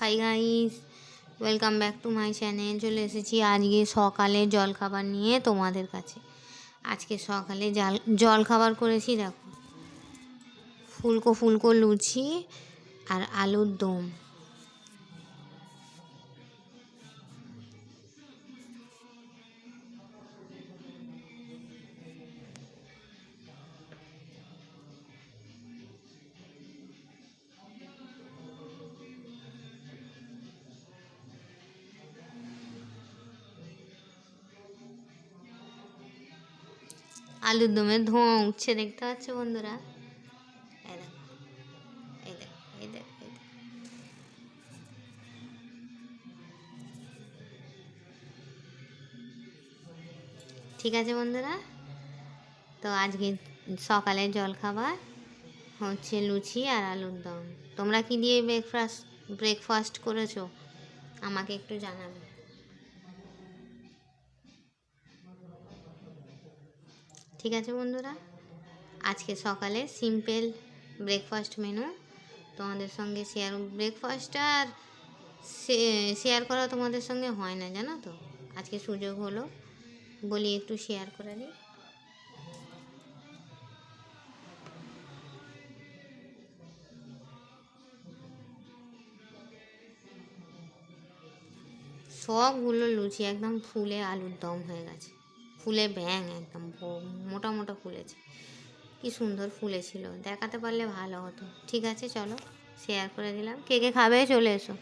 Hi guys, welcome back to my channel. চলে এসেছি আজকে সকালে জলখাবার নিয়ে তোমাদের কাছে। আজকে সকালে জলখাবার করেছি, দেখো, ফুলকো ফুলকো লুচি আর আলুর দম। আলুর দমের ধোঁয়া উঠছে, দেখতে পাচ্ছ বন্ধুরা? এই দেখো, এই দেখো, এই দেখো, এই দেখো। ঠিক আছে বন্ধুরা, তো আজকে সকালে জলখাবার হচ্ছে লুচি আর আলুর দম। তোমরা কি দিয়ে ব্রেকফাস্ট করেছো আমাকে একটু জানাবে। ঠিক আছে বন্ধুরা, আজকে সকালে সিম্পল ব্রেকফাস্ট মেনু তোমাদের সঙ্গে ব্রেকফাস্ট আর শেয়ার করা তোমাদের সঙ্গে হয় না, জানো তো। আজকে সুযোগ হলো, বলি একটু শেয়ার করে দিই। সবগুলো লুচি একদম ফুলে আলুর দম হয়ে গেছে, ফুলে ব্যাং একদম মোটা মোটা ফুলেছে। কি সুন্দর ফুলেছিল, দেখাতে পারলে ভালো হতো। ঠিক আছে, চলো শেয়ার করে দিলাম। কে কে খাবে চলে এসো।